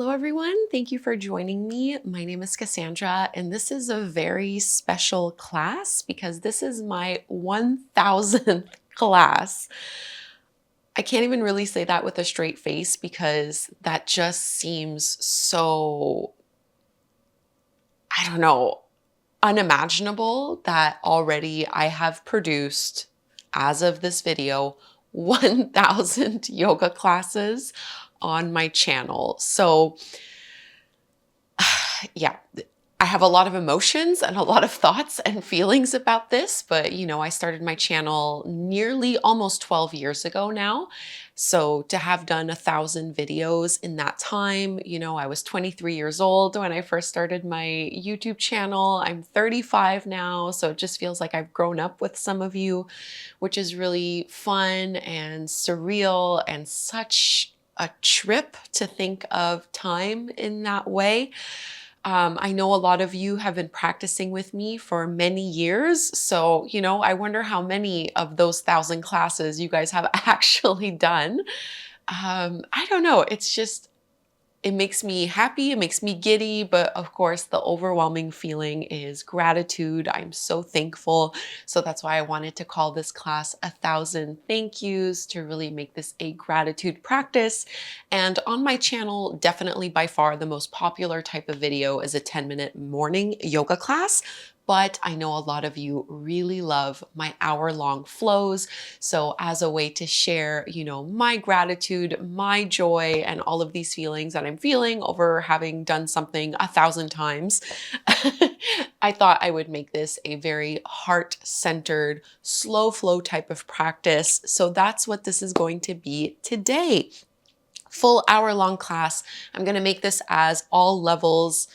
Hello everyone, thank you for joining me. My name is Kassandra and this is a very special class because this is my 1000th class. I can't even really say that with a straight face because that just seems so, I don't know, unimaginable that already I have produced, as of this video, 1000 yoga classes on my channel. So yeah, I have a lot of emotions and a lot of thoughts and feelings about this, but I started my channel nearly almost 12 years ago now. So to have done 1,000 videos in that time, I was 23 years old when I first started my YouTube channel. I'm 35 now, so it just feels like I've grown up with some of you, which is really fun and surreal and such a trip to think of time in that way. I know a lot of you have been practicing with me for many years. So, I wonder how many of those 1,000 classes you guys have actually done. I don't know. It makes me happy, it makes me giddy, but of course the overwhelming feeling is gratitude. I'm so thankful. So that's why I wanted to call this class 1,000 thank yous to really make this a gratitude practice. And on my channel, definitely by far the most popular type of video is a 10-minute morning yoga class. But I know a lot of you really love my hour-long flows. So as a way to share, my gratitude, my joy, and all of these feelings that I'm feeling over having done something 1,000 times, I thought I would make this a very heart-centered, slow flow type of practice. So that's what this is going to be today. Full hour-long class. I'm going to make this as all levels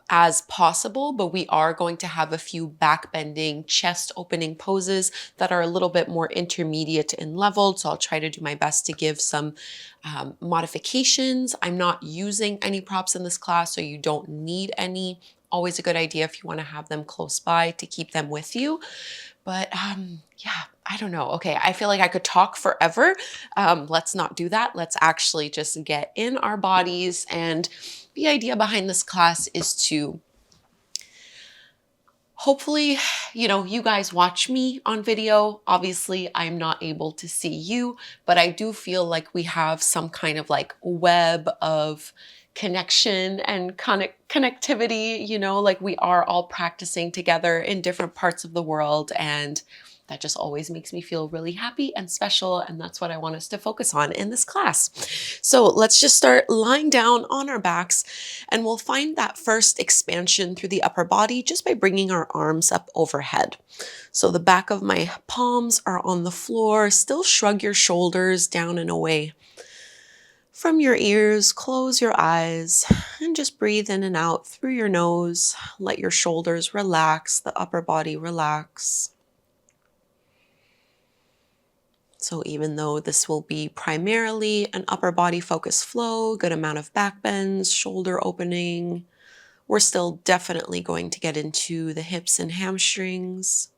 as possible, but we are going to have a few back bending, chest opening poses that are a little bit more intermediate in level. So I'll try to do my best to give some modifications. I'm not using any props in this class, so you don't need any. Always a good idea if you want to have them close by to keep them with you. But yeah, I don't know. Okay, I feel like I could talk forever. Let's not do that. Let's actually just get in our bodies. And the idea behind this class is to hopefully, you guys watch me on video. Obviously, I'm not able to see you, but I do feel like we have some kind of like web of connection and connectivity, like we are all practicing together in different parts of the world. And that just always makes me feel really happy and special. And that's what I want us to focus on in this class. So let's just start lying down on our backs, and we'll find that first expansion through the upper body just by bringing our arms up overhead. So the back of my palms are on the floor. Still shrug your shoulders down and away from your ears. Close your eyes and just breathe in and out through your nose. Let your shoulders relax, the upper body relax. So even though this will be primarily an upper body focused flow, good amount of back bends, shoulder opening, we're still definitely going to get into the hips and hamstrings.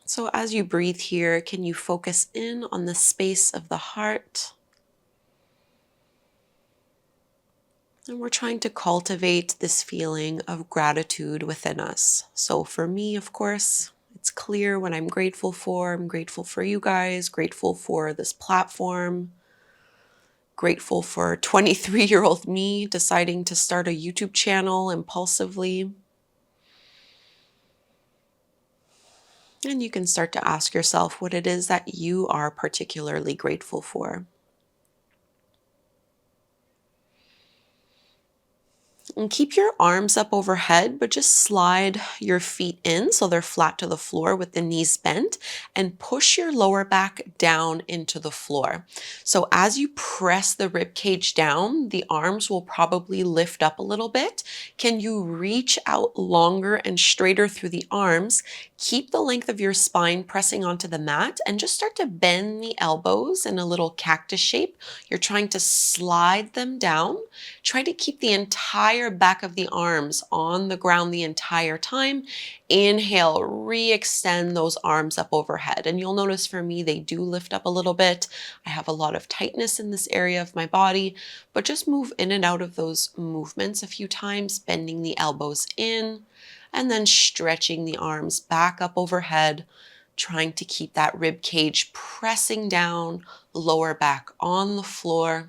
So as you breathe here, can you focus in on the space of the heart? And we're trying to cultivate this feeling of gratitude within us. So for me, of course, it's clear what I'm grateful for. I'm grateful for you guys, grateful for this platform, grateful for 23-year-old me deciding to start a YouTube channel impulsively. And you can start to ask yourself what it is that you are particularly grateful for. And keep your arms up overhead, but just slide your feet in so they're flat to the floor with the knees bent, and push your lower back down into the floor. So as you press the rib cage down, the arms will probably lift up a little bit. Can you reach out longer and straighter through the arms? Keep the length of your spine pressing onto the mat and just start to bend the elbows in a little cactus shape. You're trying to slide them down. Try to keep the entire entire back of the arms on the ground the entire time. Inhale, re-extend those arms up overhead. And you'll notice for me, they do lift up a little bit. I have a lot of tightness in this area of my body, but just move in and out of those movements a few times, bending the elbows in, and then stretching the arms back up overhead, trying to keep that rib cage pressing down, lower back on the floor.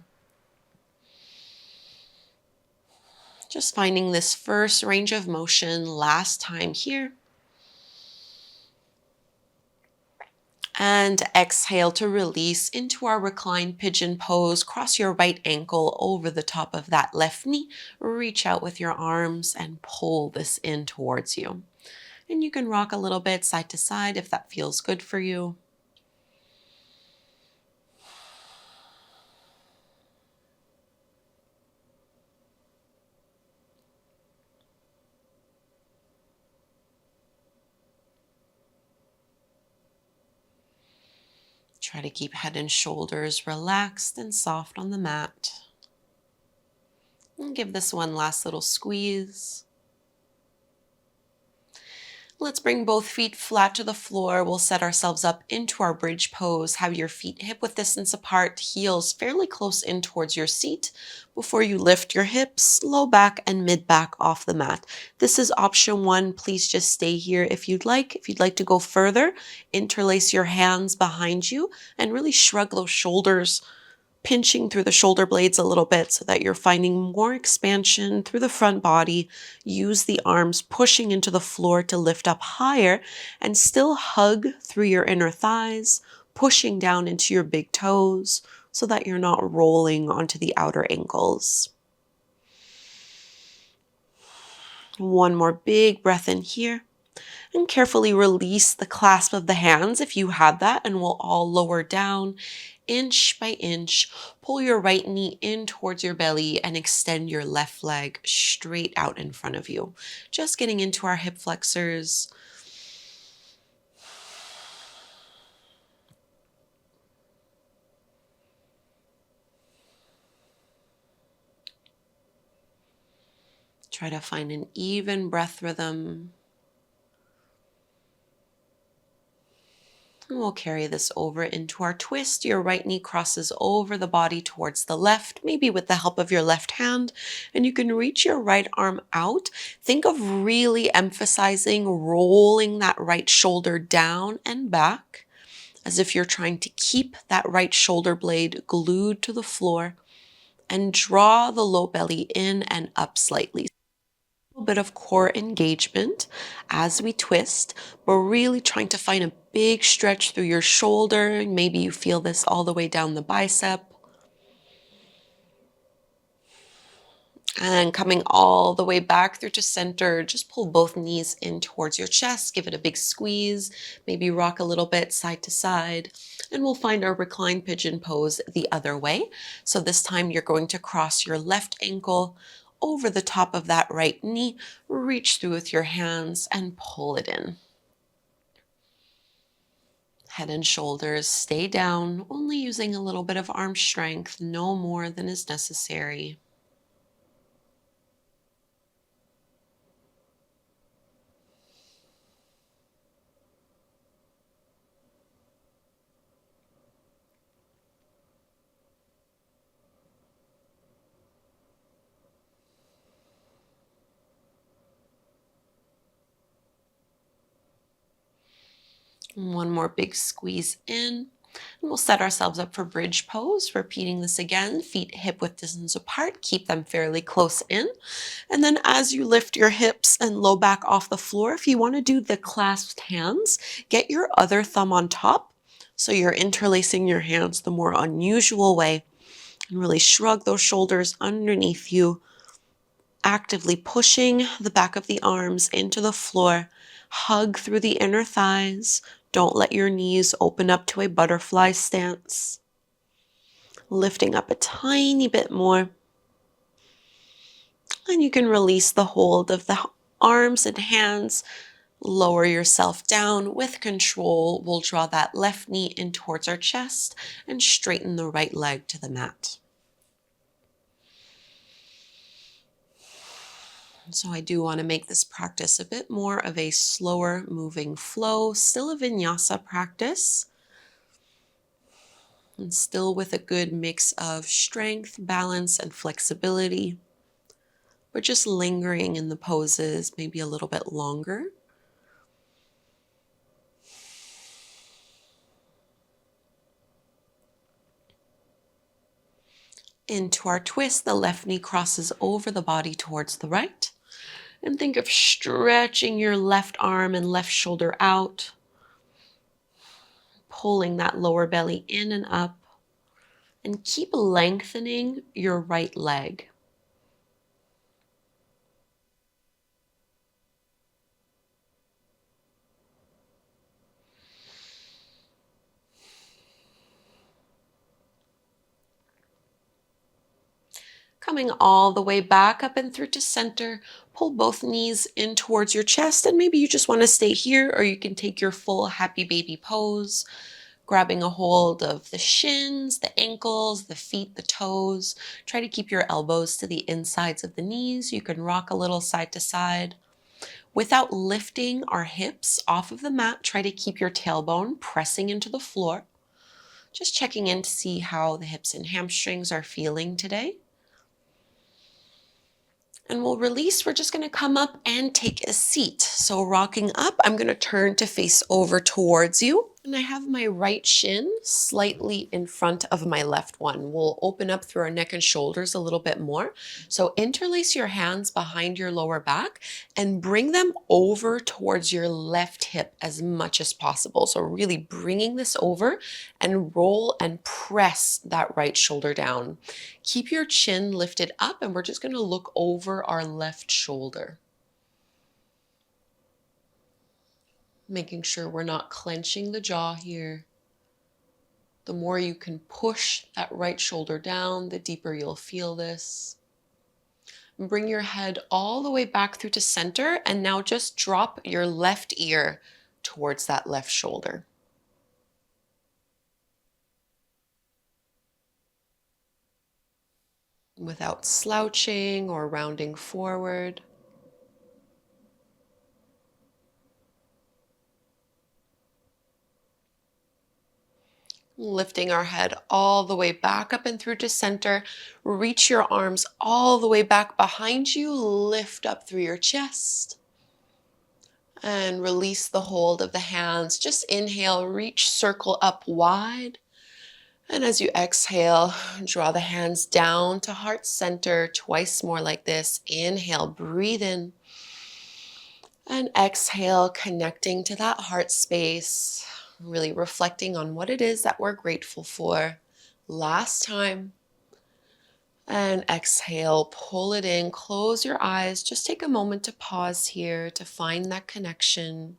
Just finding this first range of motion last time here. And exhale to release into our reclined pigeon pose. Cross your right ankle over the top of that left knee. Reach out with your arms and pull this in towards you. And you can rock a little bit side to side if that feels good for you. Try to keep head and shoulders relaxed and soft on the mat. And give this one last little squeeze. Let's bring both feet flat to the floor. We'll set ourselves up into our bridge pose. Have your feet hip-width distance apart, heels fairly close in towards your seat before you lift your hips, low back and mid back off the mat. This is option one. Please just stay here if you'd like. If you'd like to go further, interlace your hands behind you and really shrug those shoulders, pinching through the shoulder blades a little bit so that you're finding more expansion through the front body. Use the arms pushing into the floor to lift up higher and still hug through your inner thighs, pushing down into your big toes so that you're not rolling onto the outer ankles. One more big breath in here. And carefully release the clasp of the hands if you have that, and we'll all lower down inch by inch. Pull your right knee in towards your belly and extend your left leg straight out in front of you. Just getting into our hip flexors. Try to find an even breath rhythm. And we'll carry this over into our twist. Your right knee crosses over the body towards the left, maybe with the help of your left hand, and you can reach your right arm out. Think of really emphasizing rolling that right shoulder down and back, as if you're trying to keep that right shoulder blade glued to the floor, and draw the low belly in and up slightly. Bit of core engagement as we twist. We're really trying to find a big stretch through your shoulder. Maybe you feel this all the way down the bicep. And coming all the way back through to center, just pull both knees in towards your chest. Give it a big squeeze. Maybe rock a little bit side to side. And we'll find our reclined pigeon pose the other way. So this time you're going to cross your left ankle over the top of that right knee, reach through with your hands and pull it in. Head and shoulders stay down, only using a little bit of arm strength, no more than is necessary. One more big squeeze in. And we'll set ourselves up for bridge pose, repeating this again, feet hip-width distance apart, keep them fairly close in. And then as you lift your hips and low back off the floor, if you want to do the clasped hands, get your other thumb on top. So you're interlacing your hands the more unusual way, and really shrug those shoulders underneath you, actively pushing the back of the arms into the floor. Hug through the inner thighs. Don't let your knees open up to a butterfly stance. Lifting up a tiny bit more. And you can release the hold of the arms and hands. Lower yourself down with control. We'll draw that left knee in towards our chest and straighten the right leg to the mat. So I do want to make this practice a bit more of a slower moving flow, still a vinyasa practice, and still with a good mix of strength, balance, and flexibility. But just lingering in the poses maybe a little bit longer. Into our twist, the left knee crosses over the body towards the right. And think of stretching your left arm and left shoulder out, pulling that lower belly in and up, and keep lengthening your right leg. Coming all the way back up and through to center, pull both knees in towards your chest, and maybe you just want to stay here, or you can take your full happy baby pose, grabbing a hold of the shins, the ankles, the feet, the toes. Try to keep your elbows to the insides of the knees. You can rock a little side to side. Without lifting our hips off of the mat, try to keep your tailbone pressing into the floor. Just checking in to see how the hips and hamstrings are feeling today. And we'll release. We're just going to come up and take a seat. So rocking up, I'm going to turn to face over towards you. And I have my right shin slightly in front of my left one. We'll open up through our neck and shoulders a little bit more. So interlace your hands behind your lower back and bring them over towards your left hip as much as possible. So really bringing this over and roll and press that right shoulder down. Keep your chin lifted up, and we're just going to look over our left shoulder. Making sure we're not clenching the jaw here. The more you can push that right shoulder down, the deeper you'll feel this. And bring your head all the way back through to center, and now just drop your left ear towards that left shoulder. Without slouching or rounding forward. Lifting our head all the way back up and through to center. Reach your arms all the way back behind you. Lift up through your chest. And release the hold of the hands. Just inhale, reach, circle up wide. And as you exhale, draw the hands down to heart center. Twice more like this. Inhale, breathe in. And exhale, connecting to that heart space. Really reflecting on what it is that we're grateful for. Last time. And exhale, pull it in, close your eyes. Just take a moment to pause here to find that connection.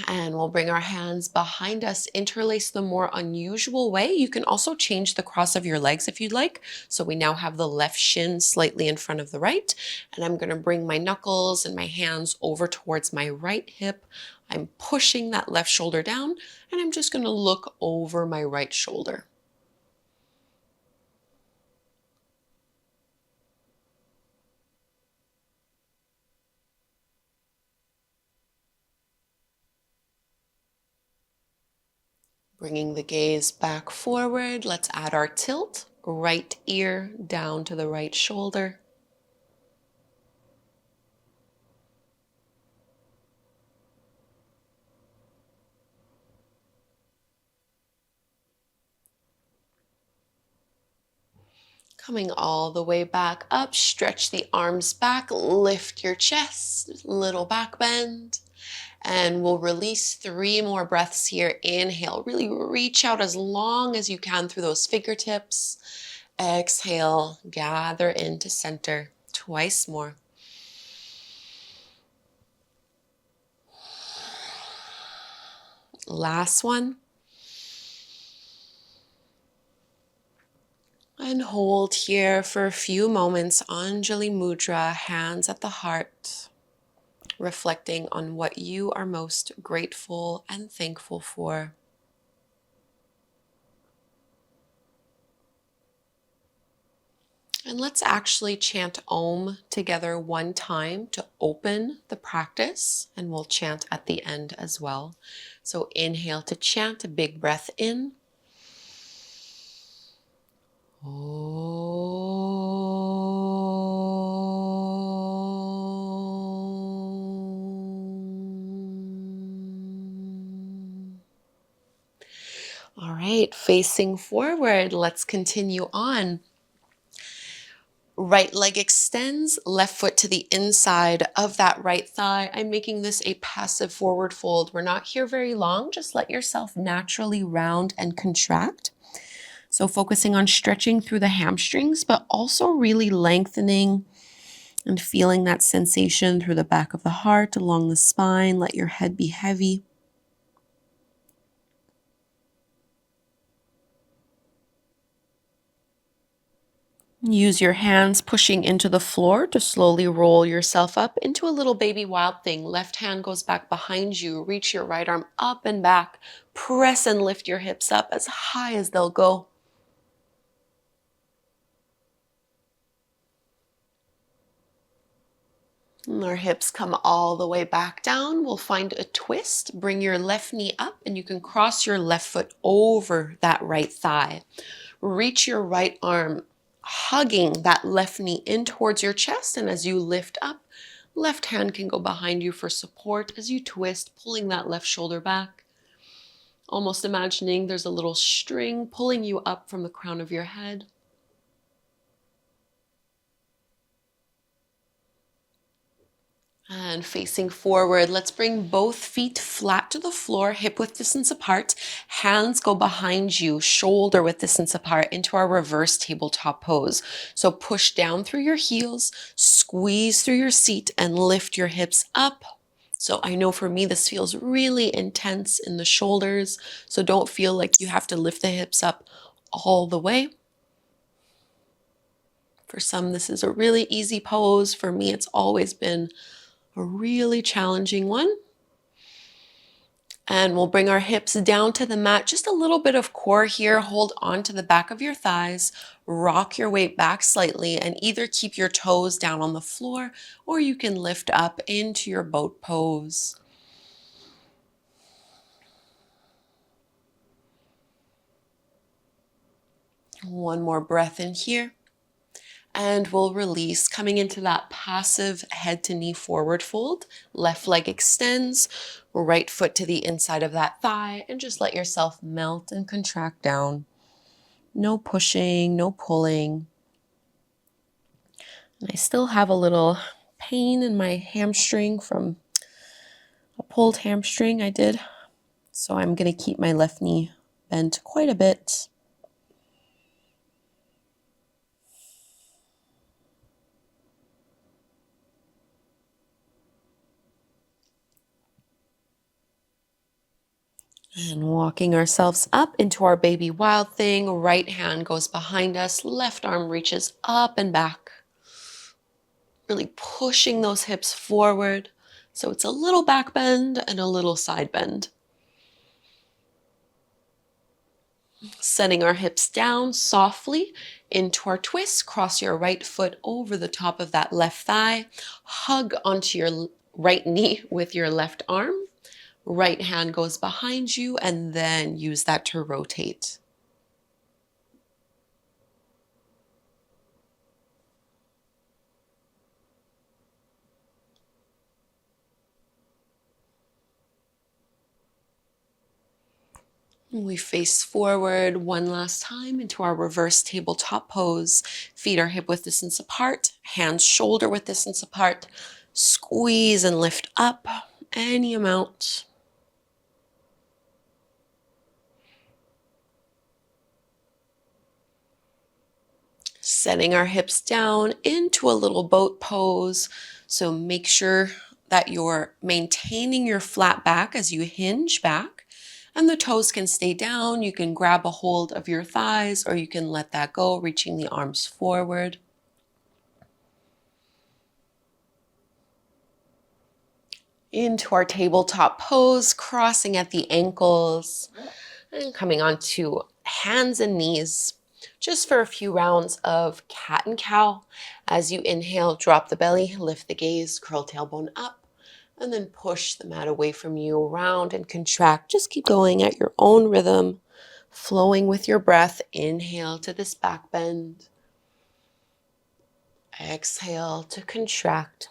And we'll bring our hands behind us, interlace the more unusual way. You can also change the cross of your legs if you'd like. So we now have the left shin slightly in front of the right. And I'm going to bring my knuckles and my hands over towards my right hip. I'm pushing that left shoulder down, and I'm just going to look over my right shoulder. Bringing the gaze back forward, let's add our tilt. Right ear down to the right shoulder. Coming all the way back up, stretch the arms back, lift your chest, little back bend. And we'll release 3 more breaths here. Inhale, really reach out as long as you can through those fingertips. Exhale, gather into center. Twice more. Last one. And hold here for a few moments. Anjali Mudra, hands at the heart. Reflecting on what you are most grateful and thankful for. And let's actually chant Om together one time to open the practice, and we'll chant at the end as well. So inhale to chant, a big breath in. All right, facing forward, let's continue on. Right leg extends, left foot to the inside of that right thigh. I'm making this a passive forward fold. We're not here very long. Just let yourself naturally round and contract. So focusing on stretching through the hamstrings, but also really lengthening and feeling that sensation through the back of the heart, along the spine. Let your head be heavy. Use your hands pushing into the floor to slowly roll yourself up into a little baby wild thing. Left hand goes back behind you. Reach your right arm up and back. Press and lift your hips up as high as they'll go. And our hips come all the way back down. We'll find a twist. Bring your left knee up and you can cross your left foot over that right thigh. Reach your right arm, hugging that left knee in towards your chest. And as you lift up, left hand can go behind you for support as you twist, pulling that left shoulder back. Almost imagining there's a little string pulling you up from the crown of your head. And facing forward, let's bring both feet flat to the floor, hip width distance apart. Hands go behind you, shoulder width distance apart into our reverse tabletop pose. So push down through your heels, squeeze through your seat, and lift your hips up. So I know for me, this feels really intense in the shoulders. So don't feel like you have to lift the hips up all the way. For some, this is a really easy pose. For me, it's always been a really challenging one. And we'll bring our hips down to the mat, just a little bit of core here. Hold on to the back of your thighs, rock your weight back slightly, and either keep your toes down on the floor or you can lift up into your boat pose. One more breath in here. And we'll release, coming into that passive head to knee forward fold. Left leg extends, right foot to the inside of that thigh, and just let yourself melt and contract down. No pushing, no pulling. And I still have a little pain in my hamstring from a pulled hamstring I did. So I'm going to keep my left knee bent quite a bit. And walking ourselves up into our baby wild thing. Right hand goes behind us. Left arm reaches up and back. Really pushing those hips forward. So it's a little back bend and a little side bend. Setting our hips down softly into our twist. Cross your right foot over the top of that left thigh. Hug onto your right knee with your left arm. Right hand goes behind you, and then use that to rotate. We face forward one last time into our reverse tabletop pose. Feet are hip width distance apart, hands shoulder width distance apart. Squeeze and lift up any amount. Setting our hips down into a little boat pose. So make sure that you're maintaining your flat back as you hinge back, and the toes can stay down. You can grab a hold of your thighs or you can let that go, reaching the arms forward. Into our tabletop pose, crossing at the ankles and coming onto hands and knees. just for a few rounds of cat and cow. As you inhale, drop the belly, lift the gaze, curl tailbone up, and then push the mat away from you, round and contract. Just keep going at your own rhythm, flowing with your breath. Inhale to this back bend. Exhale to contract.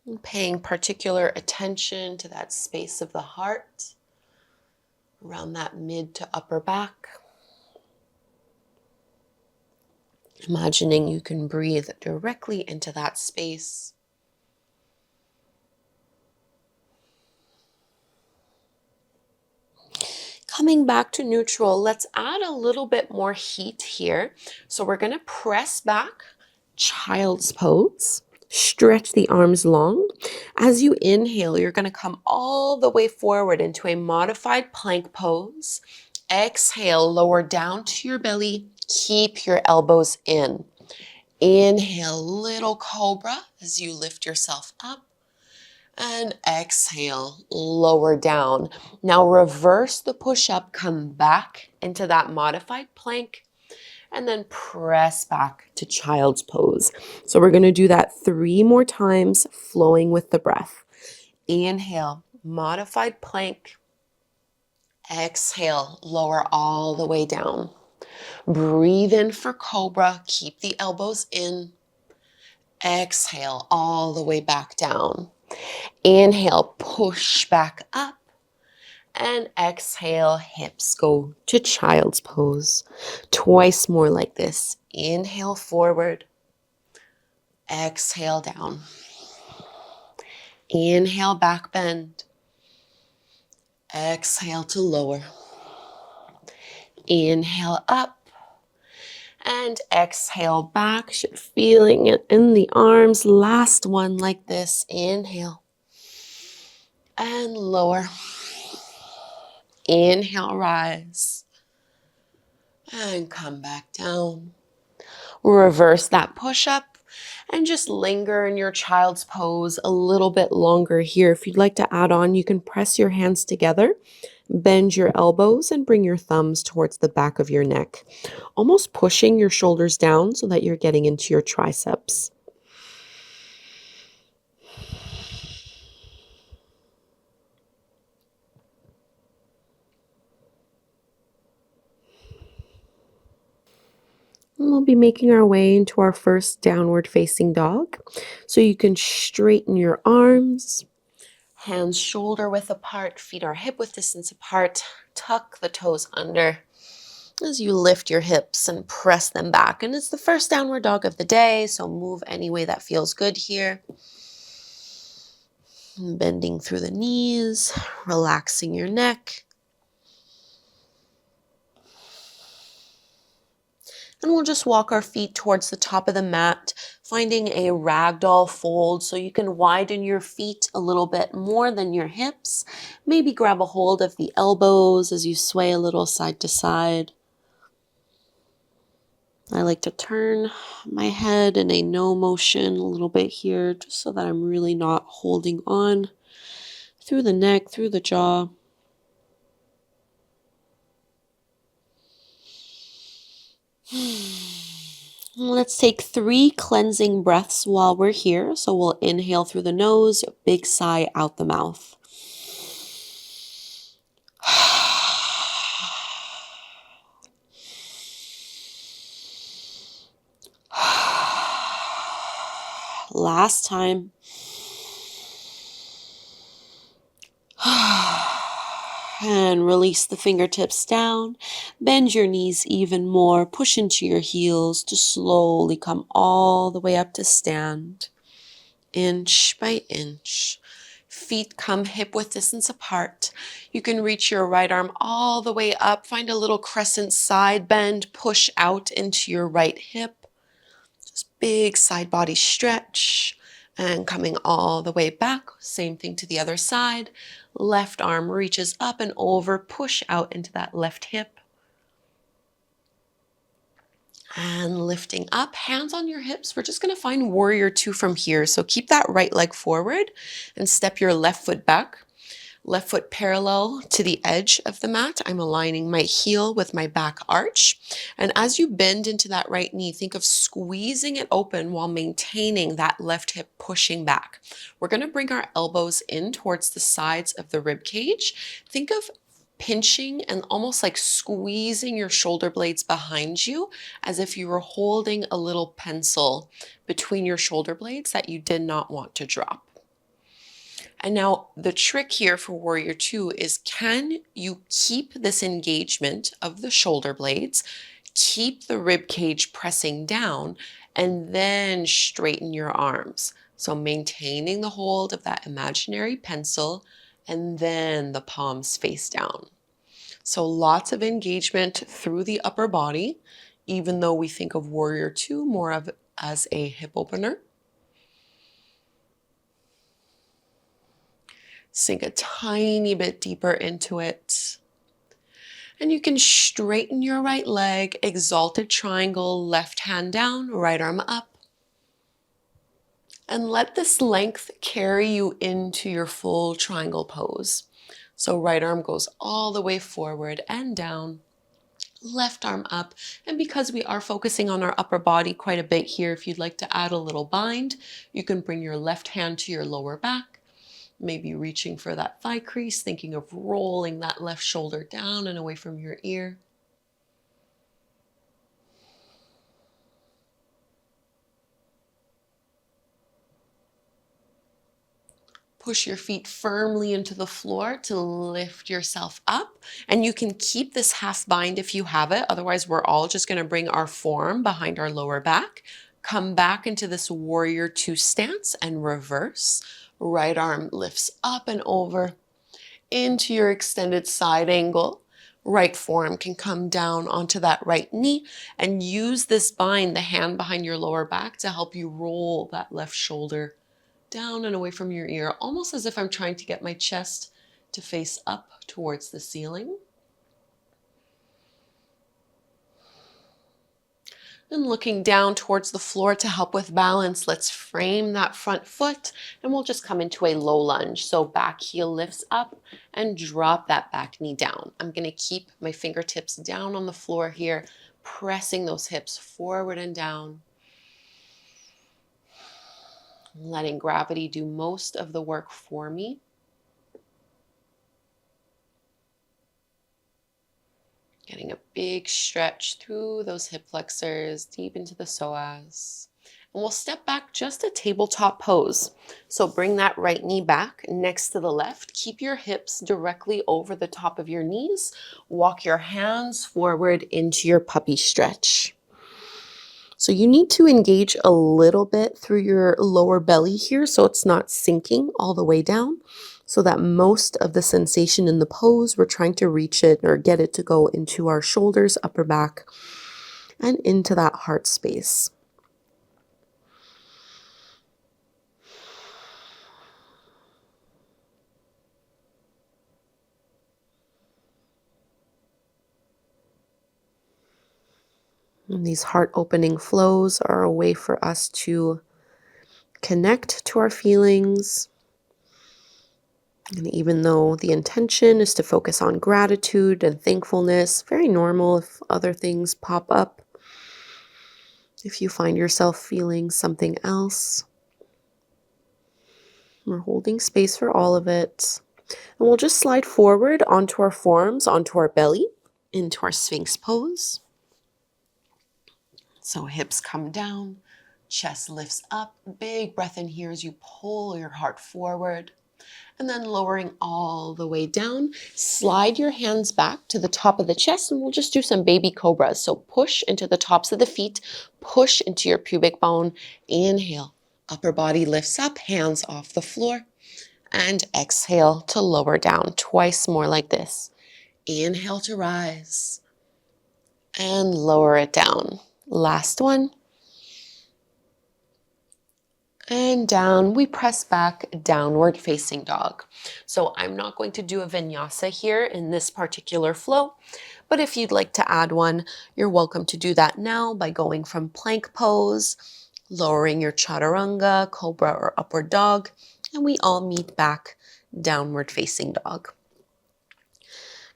And paying particular attention to that space of the heart, around that mid to upper back. Imagining you can breathe directly into that space. Coming back to neutral, let's add a little bit more heat here. So we're going to press back, child's pose. Stretch the arms long. As you inhale, you're going to come all the way forward into a modified plank pose. Exhale, lower down to your belly. Keep your elbows in. Inhale, little cobra as you lift yourself up. And exhale, lower down. Now reverse the push-up, come back into that modified plank, and then press back to child's pose. So we're going to do that 3 more times, flowing with the breath. Inhale, modified plank. Exhale, lower all the way down. Breathe in for cobra, keep the elbows in. Exhale, all the way back down. Inhale, push back up. And exhale, hips go to child's pose. Twice more like this. Inhale forward. Exhale down. Inhale, back bend. Exhale to lower. Inhale up. And exhale back. Feeling it in the arms. Last one like this. Inhale. And lower. Inhale, rise. And come back down. Reverse that push-up and just linger in your child's pose a little bit longer here. If you'd like to add on, you can press your hands together, bend your elbows, and bring your thumbs towards the back of your neck, almost pushing your shoulders down so that you're getting into your triceps. And we'll be making our way into our first downward facing dog. So you can straighten your arms, hands shoulder width apart, feet are hip width distance apart. Tuck the toes under as you lift your hips and press them back. And it's the first downward dog of the day, so move any way that feels good here. Bending through the knees, relaxing your neck. And we'll just walk our feet towards the top of the mat, finding a ragdoll fold so you can widen your feet a little bit more than your hips. Maybe grab a hold of the elbows as you sway a little side to side. I like to turn my head in a no motion a little bit here, just so that I'm really not holding on through the neck, through the jaw. Let's take 3 cleansing breaths while we're here. So we'll inhale through the nose, big sigh out the mouth. Last time. And release the fingertips down. Bend your knees even more. Push into your heels to slowly come all the way up to stand. Inch by inch. Feet come hip width distance apart. You can reach your right arm all the way up. Find a little crescent side bend. Push out into your right hip. Just big side body stretch. And coming all the way back, same thing to the other side. Left arm reaches up and over, push out into that left hip. And lifting up, hands on your hips. We're just going to find warrior 2 from here. So keep that right leg forward and step your left foot back. Left foot parallel to the edge of the mat. I'm aligning my heel with my back arch. And as you bend into that right knee, think of squeezing it open while maintaining that left hip pushing back. We're going to bring our elbows in towards the sides of the rib cage. Think of pinching and almost like squeezing your shoulder blades behind you as if you were holding a little pencil between your shoulder blades that you did not want to drop. And now the trick here for Warrior Two is, can you keep this engagement of the shoulder blades, keep the rib cage pressing down, and then straighten your arms? So maintaining the hold of that imaginary pencil and then the palms face down. So lots of engagement through the upper body, even though we think of Warrior Two more of as a hip opener. Sink a tiny bit deeper into it. And you can straighten your right leg, exalted triangle, left hand down, right arm up. And let this length carry you into your full triangle pose. So right arm goes all the way forward and down, left arm up. And because we are focusing on our upper body quite a bit here, if you'd like to add a little bind, you can bring your left hand to your lower back. Maybe reaching for that thigh crease, thinking of rolling that left shoulder down and away from your ear. Push your feet firmly into the floor to lift yourself up. And you can keep this half bind if you have it. Otherwise, we're all just going to bring our forearm behind our lower back. Come back into this Warrior Two stance and reverse. Right arm lifts up and over into your extended side angle. Right forearm can come down onto that right knee, and use this bind, the hand behind your lower back, to help you roll that left shoulder down and away from your ear, almost as if I'm trying to get my chest to face up towards the ceiling. And looking down towards the floor to help with balance, let's frame that front foot and we'll just come into a low lunge. So back heel lifts up and drop that back knee down. I'm going to keep my fingertips down on the floor here, pressing those hips forward and down. Letting gravity do most of the work for me. Getting a big stretch through those hip flexors, deep into the psoas. And we'll step back just a tabletop pose. So bring that right knee back next to the left. Keep your hips directly over the top of your knees. Walk your hands forward into your puppy stretch. So you need to engage a little bit through your lower belly here so it's not sinking all the way down, so that most of the sensation in the pose, we're trying to reach it or get it to go into our shoulders, upper back, and into that heart space. And these heart-opening flows are a way for us to connect to our feelings. And even though the intention is to focus on gratitude and thankfulness, very normal if other things pop up. If you find yourself feeling something else, we're holding space for all of it. And we'll just slide forward onto our forearms, onto our belly, into our Sphinx pose. So hips come down, chest lifts up, big breath in here as you pull your heart forward. And then lowering all the way down, slide your hands back to the top of the chest and we'll just do some baby cobras. So push into the tops of the feet, push into your pubic bone, inhale. Upper body lifts up, hands off the floor, and exhale to lower down. Twice more like this. Inhale to rise and lower it down. Last one. And down, we press back, downward facing dog. So I'm not going to do a vinyasa here in this particular flow, but if you'd like to add one, you're welcome to do that now by going from plank pose, lowering your chaturanga, cobra, or upward dog, and we all meet back downward facing dog.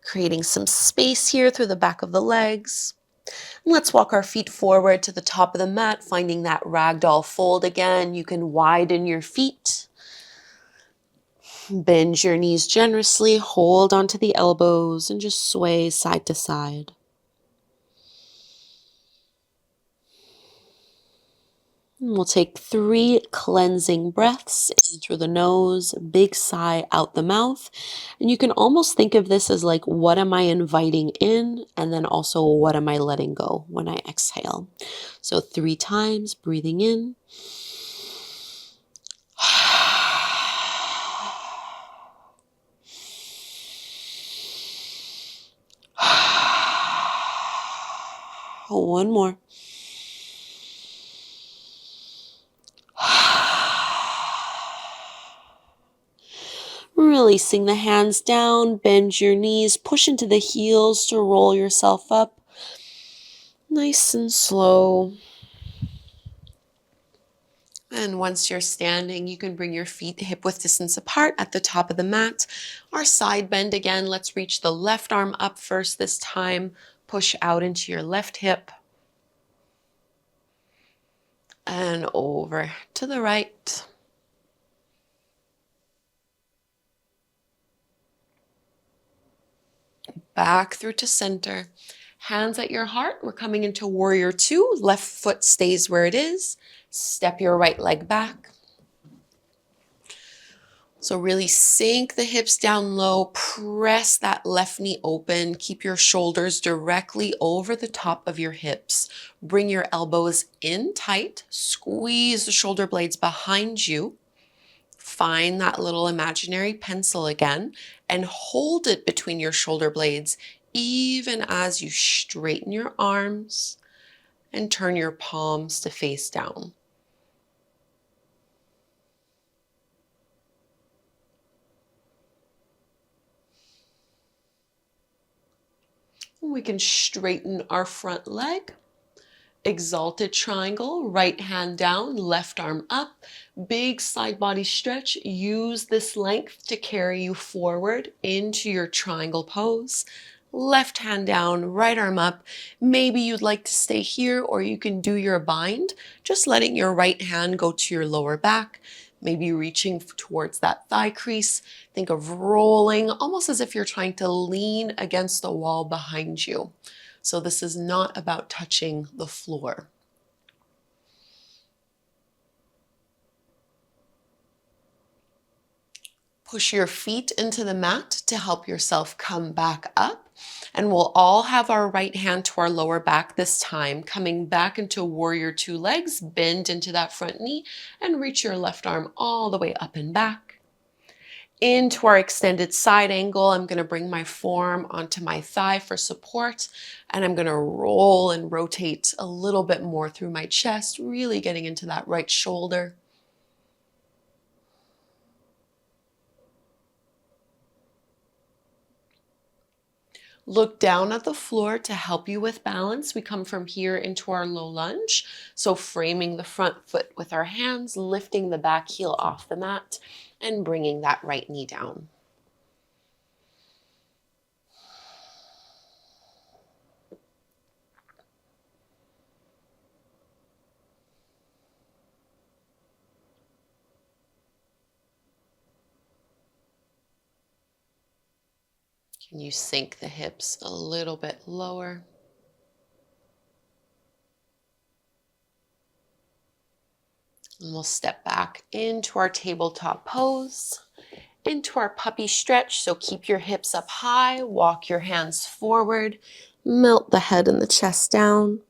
Creating some space here through the back of the legs. Let's walk our feet forward to the top of the mat, finding that ragdoll fold again. You can widen your feet. Bend your knees generously, hold onto the elbows, and just sway side to side. And we'll take 3 cleansing breaths in through the nose, big sigh out the mouth. And you can almost think of this as like, what am I inviting in? And then also, what am I letting go when I exhale? So 3 times, breathing in. One more. Releasing the hands down, bend your knees, push into the heels to roll yourself up. Nice and slow. And once you're standing, you can bring your feet hip-width distance apart at the top of the mat. Our side bend again. Let's reach the left arm up first this time. Push out into your left hip. And over to the right. Back through to center. Hands at your heart. We're coming into warrior 2. Left foot stays where it is. Step your right leg back. So really sink the hips down low. Press that left knee open. Keep your shoulders directly over the top of your hips. Bring your elbows in tight. Squeeze the shoulder blades behind you. Find that little imaginary pencil again and hold it between your shoulder blades even as you straighten your arms and turn your palms to face down. We can straighten our front leg. Exalted triangle, right hand down, left arm up. Big side body stretch. Use this length to carry you forward into your triangle pose. Left hand down, right arm up. Maybe you'd like to stay here, or you can do your bind, just letting your right hand go to your lower back. Maybe reaching towards that thigh crease. Think of rolling, almost as if you're trying to lean against the wall behind you. So this is not about touching the floor. Push your feet into the mat to help yourself come back up. And we'll all have our right hand to our lower back this time, coming back into warrior 2 legs, bend into that front knee and reach your left arm all the way up and back. Into our extended side angle, I'm going to bring my forearm onto my thigh for support, and I'm going to roll and rotate a little bit more through my chest, really getting into that right shoulder. Look down at the floor to help you with balance. We come from here into our low lunge. So framing the front foot with our hands, lifting the back heel off the mat, and bringing that right knee down. Can you sink the hips a little bit lower? And we'll step back into our tabletop pose, into our puppy stretch. So keep your hips up high, walk your hands forward, melt the head and the chest down.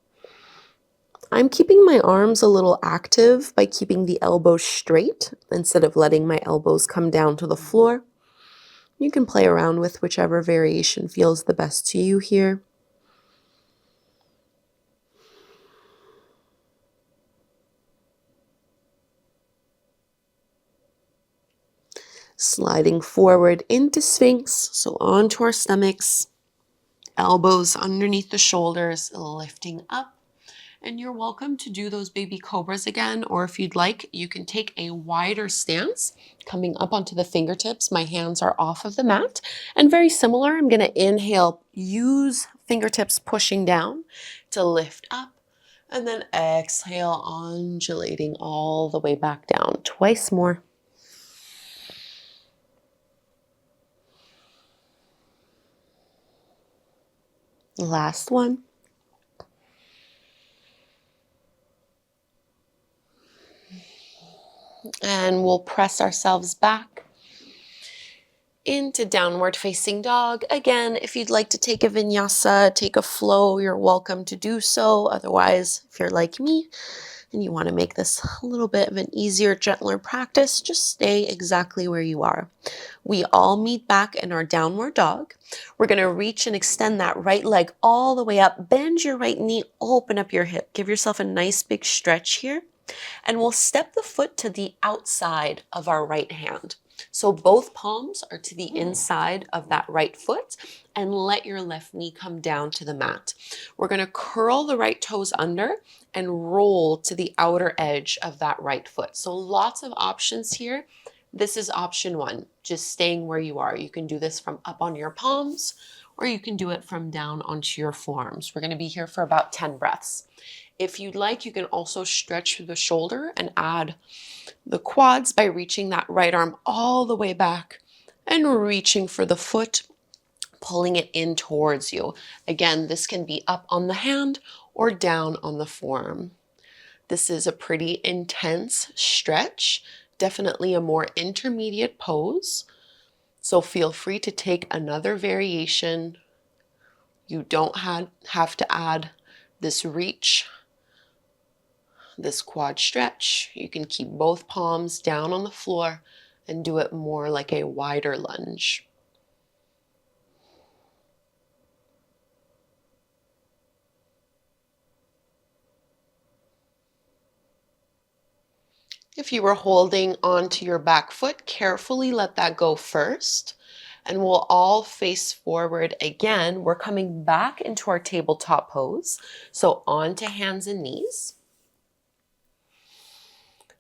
I'm keeping my arms a little active by keeping the elbows straight instead of letting my elbows come down to the floor. You can play around with whichever variation feels the best to you here. Sliding forward into Sphinx, so onto our stomachs, elbows underneath the shoulders, lifting up, And you're welcome to do those baby cobras again, or if you'd like, you can take a wider stance, coming up onto the fingertips. My hands are off of the mat. And very similar, I'm gonna inhale, use fingertips pushing down to lift up, and then exhale, undulating all the way back down. Twice more. Last one. And we'll press ourselves back into downward facing dog. Again, if you'd like to take a vinyasa, take a flow, you're welcome to do so. Otherwise, if you're like me and you want to make this a little bit of an easier, gentler practice, just stay exactly where you are. We all meet back in our downward dog. We're going to reach and extend that right leg all the way up. Bend your right knee, open up your hip. Give yourself a nice big stretch here. And we'll step the foot to the outside of our right hand. So both palms are to the inside of that right foot, and let your left knee come down to the mat. We're going to curl the right toes under and roll to the outer edge of that right foot. So lots of options here. This is option one, just staying where you are. You can do this from up on your palms, or you can do it from down onto your forearms. We're going to be here for about 10 breaths. If you'd like, you can also stretch through the shoulder and add the quads by reaching that right arm all the way back and reaching for the foot, pulling it in towards you. Again, this can be up on the hand or down on the forearm. This is a pretty intense stretch, definitely a more intermediate pose. So feel free to take another variation. You don't have to add this reach, this quad stretch. You can keep both palms down on the floor and do it more like a wider lunge. If you were holding onto your back foot, carefully let that go first. And we'll all face forward again. We're coming back into our tabletop pose. So onto hands and knees.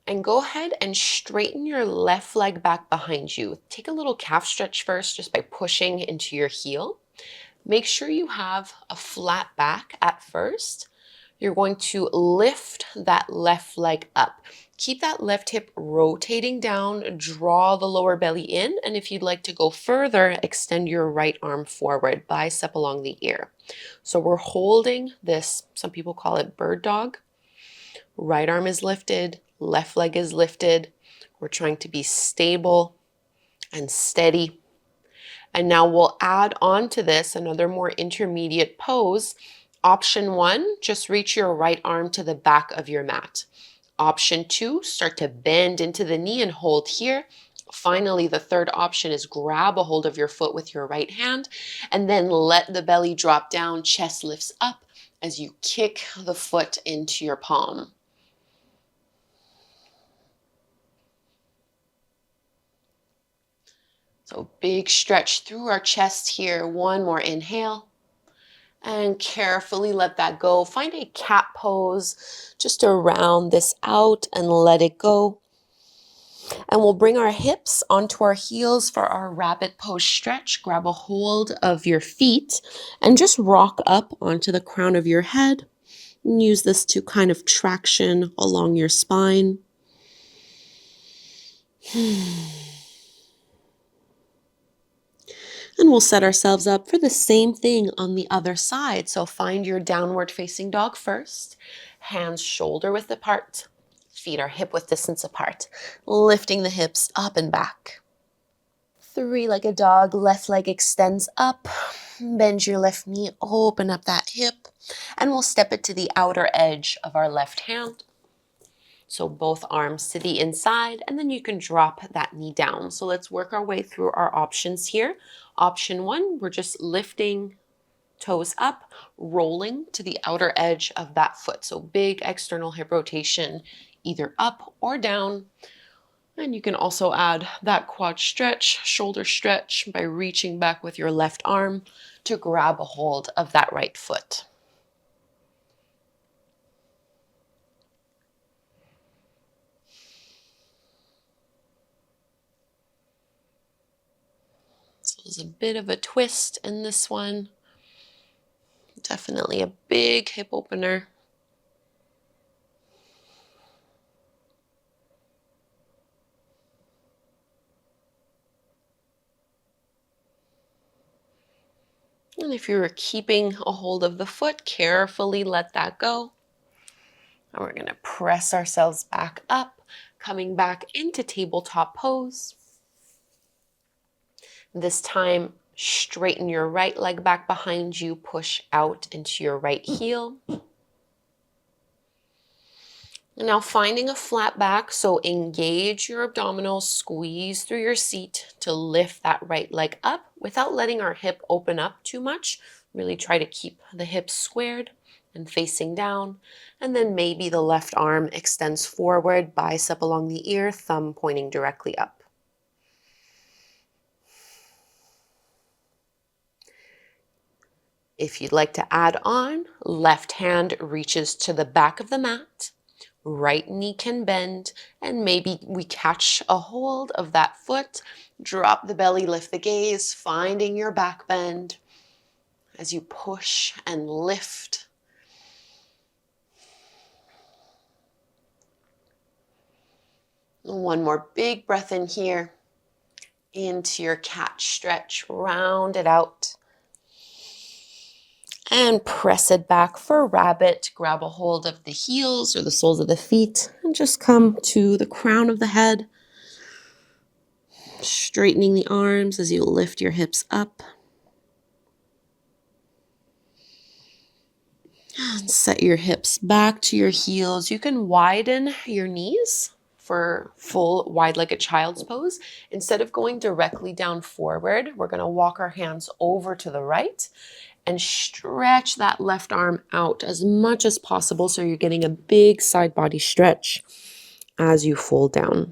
And go ahead and straighten your left leg back behind you. Take a little calf stretch first just by pushing into your heel. Make sure you have a flat back at first. You're going to lift that left leg up. Keep that left hip rotating down, draw the lower belly in, and if you'd like to go further, extend your right arm forward, bicep along the ear. So we're holding this, some people call it bird dog. Right arm is lifted, left leg is lifted. We're trying to be stable and steady. And now we'll add on to this another more intermediate pose. Option one, just reach your right arm to the back of your mat. Option two, start to bend into the knee and hold here. Finally, the third option is grab a hold of your foot with your right hand and then let the belly drop down, chest lifts up as you kick the foot into your palm. So big stretch through our chest here. One more inhale. And carefully let that go. Find a cat pose just to round this out and let it go. And we'll bring our hips onto our heels for our rabbit pose stretch. Grab a hold of your feet and just rock up onto the crown of your head. And use this to kind of traction along your spine. And we'll set ourselves up for the same thing on the other side. So find your downward facing dog first. Hands shoulder width apart. Feet are hip width distance apart. Lifting the hips up and back. Three-legged dog, left leg extends up. Bend your left knee, open up that hip. And we'll step it to the outer edge of our left hand. So both arms to the inside, and then you can drop that knee down. So let's work our way through our options here. Option one, we're just lifting toes up, rolling to the outer edge of that foot. So big external hip rotation, either up or down. And you can also add that quad stretch, shoulder stretch by reaching back with your left arm to grab a hold of that right foot. There's a bit of a twist in this one. Definitely a big hip opener. And if you were keeping a hold of the foot, carefully let that go. And we're going to press ourselves back up, coming back into tabletop pose. This time, straighten your right leg back behind you, push out into your right heel. And now finding a flat back, so engage your abdominals, squeeze through your seat to lift that right leg up without letting our hip open up too much. Really try to keep the hips squared and facing down. And then maybe the left arm extends forward, bicep along the ear, thumb pointing directly up. If you'd like to add on, left hand reaches to the back of the mat. Right knee can bend, and maybe we catch a hold of that foot, drop the belly, lift the gaze, finding your back bend as you push and lift. One more big breath in here, into your cat stretch, round it out. And press it back for rabbit. Grab a hold of the heels or the soles of the feet and just come to the crown of the head. Straightening the arms as you lift your hips up. And set your hips back to your heels. You can widen your knees for full wide-legged child's pose. Instead of going directly down forward, we're going to walk our hands over to the right and stretch that left arm out as much as possible so you're getting a big side body stretch as you fold down.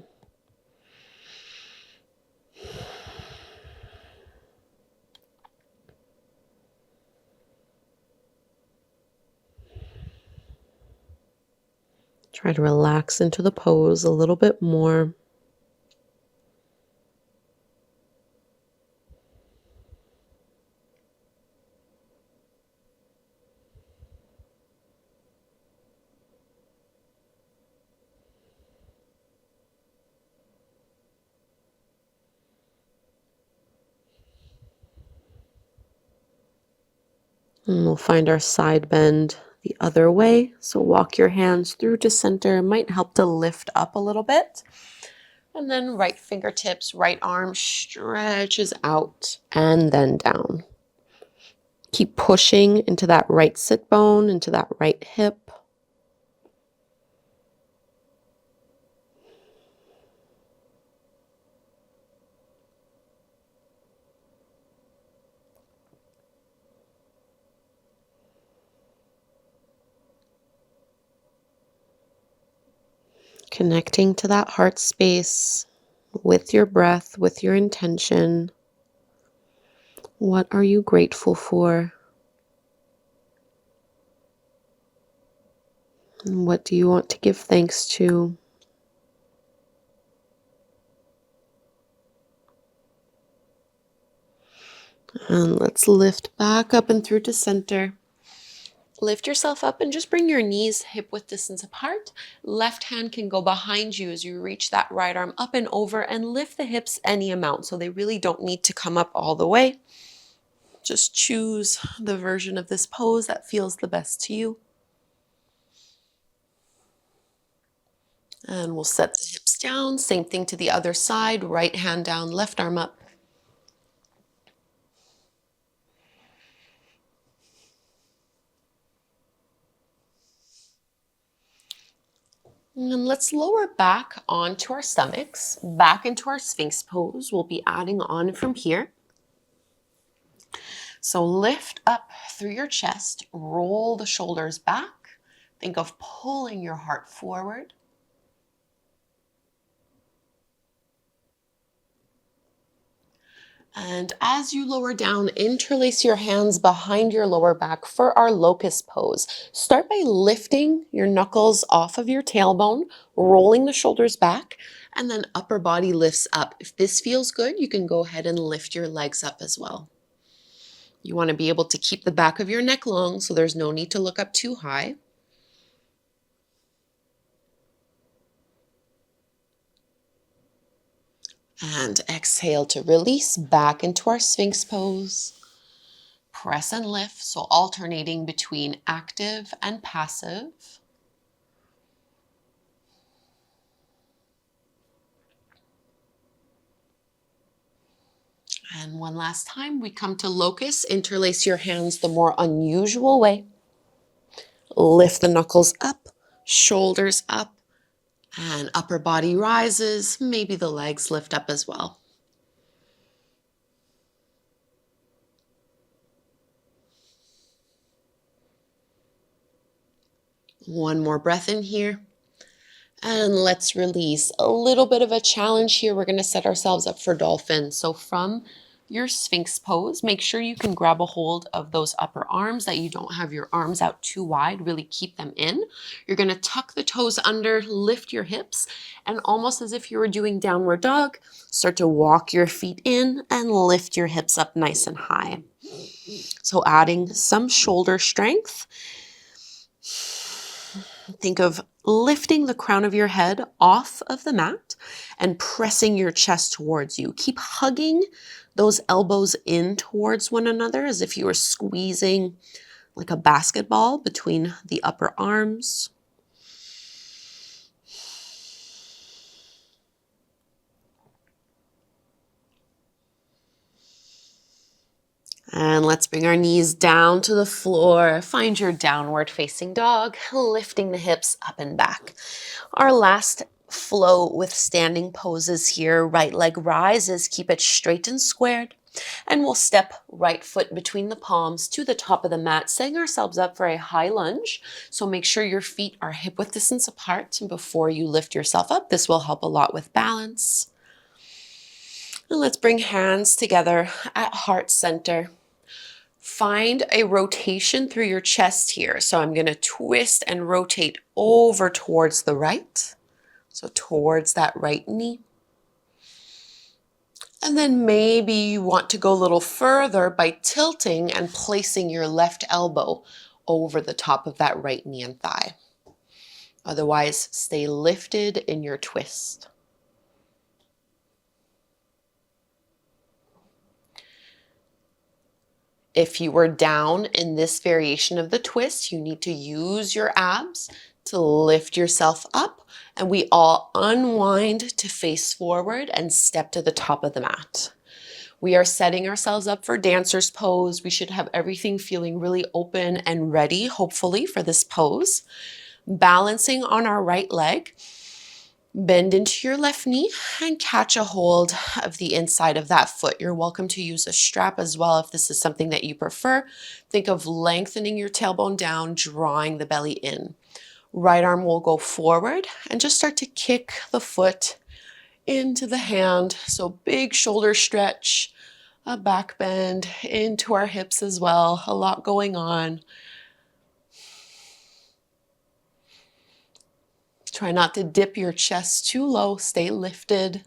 Try to relax into the pose a little bit more. And we'll find our side bend the other way. So walk your hands through to center. It might help to lift up a little bit. And then right fingertips, right arm stretches out and then down. Keep pushing into that right sit bone, into that right hip. Connecting to that heart space with your breath, with your intention. What are you grateful for? And what do you want to give thanks to? And let's lift back up and through to center. Lift yourself up and just bring your knees hip width distance apart. Left hand can go behind you as you reach that right arm up and over and lift the hips any amount. So they really don't need to come up all the way. Just choose the version of this pose that feels the best to you. And we'll set the hips down. Same thing to the other side. Right hand down, left arm up. And let's lower back onto our stomachs, back into our Sphinx pose. We'll be adding on from here. So lift up through your chest, roll the shoulders back. Think of pulling your heart forward. And as you lower down, interlace your hands behind your lower back for our locust pose. Start by lifting your knuckles off of your tailbone, rolling the shoulders back, and then upper body lifts up. If this feels good, you can go ahead and lift your legs up as well. You want to be able to keep the back of your neck long, so there's no need to look up too high. And exhale to release back into our Sphinx pose. Press and lift, so alternating between active and passive. And one last time, we come to locust. Interlace your hands the more unusual way. Lift the knuckles up, shoulders up, and upper body rises. Maybe the legs lift up as well. One more breath in here. And let's release. A little bit of a challenge here. We're going to set ourselves up for dolphin. So from your Sphinx pose, make sure you can grab a hold of those upper arms, that you don't have your arms out too wide. Really keep them in. You're going to tuck the toes under, lift your hips, and almost as if you were doing downward dog, start to walk your feet in and lift your hips up nice and high. So adding some shoulder strength. Think of lifting the crown of your head off of the mat and pressing your chest towards you. Keep hugging those elbows in towards one another as if you were squeezing like a basketball between the upper arms. And let's bring our knees down to the floor. Find your downward facing dog, lifting the hips up and back. Our last flow with standing poses here. Right leg rises, keep it straight and squared. And we'll step right foot between the palms to the top of the mat, setting ourselves up for a high lunge. So make sure your feet are hip width distance apart before you lift yourself up. This will help a lot with balance. And let's bring hands together at heart center. Find a rotation through your chest here. So I'm going to twist and rotate over towards the right. So towards that right knee. And then maybe you want to go a little further by tilting and placing your left elbow over the top of that right knee and thigh. Otherwise, stay lifted in your twist. If you were down in this variation of the twist, you need to use your abs to lift yourself up, and we all unwind to face forward and step to the top of the mat. We are setting ourselves up for dancer's pose. We should have everything feeling really open and ready, hopefully, for this pose. Balancing on our right leg. Bend into your left knee and catch a hold of the inside of that foot. You're welcome to use a strap as well if this is something that you prefer. Think of lengthening your tailbone down, drawing the belly in. Right arm will go forward and just start to kick the foot into the hand. So big shoulder stretch, a back bend into our hips as well. A lot going on. Try not to dip your chest too low. Stay lifted.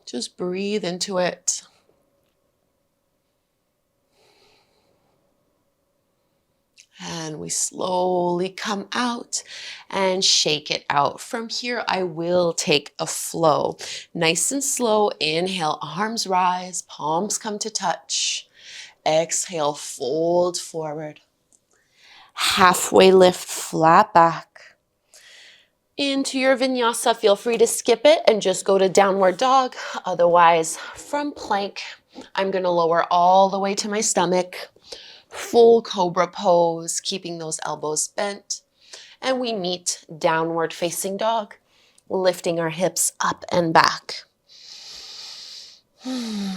Just breathe into it. And we slowly come out and shake it out. From here, I will take a flow. Nice and slow. Inhale, arms rise, palms come to touch. Exhale, fold forward. Halfway lift, flat back. Into your vinyasa, feel free to skip it and just go to downward dog. Otherwise, from plank, I'm going to lower all the way to my stomach. Full cobra pose, keeping those elbows bent. And we meet downward facing dog, lifting our hips up and back.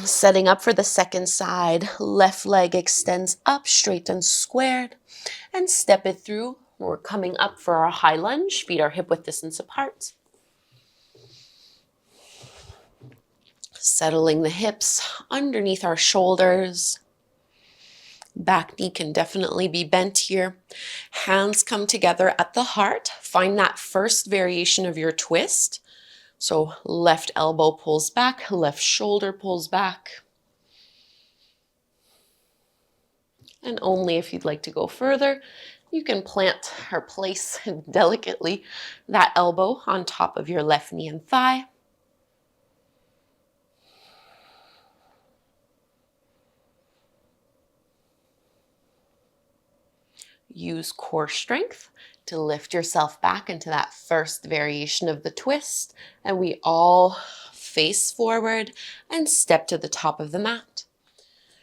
Setting up for the second side, left leg extends up, straight and squared, and step it through. We're coming up for our high lunge, feet are hip width distance apart. Settling the hips underneath our shoulders. Back knee can definitely be bent here. Hands come together at the heart. Find that first variation of your twist. So left elbow pulls back, left shoulder pulls back. And only if you'd like to go further, you can plant or place delicately that elbow on top of your left knee and thigh. Use core strength to lift yourself back into that first variation of the twist. And we all face forward and step to the top of the mat.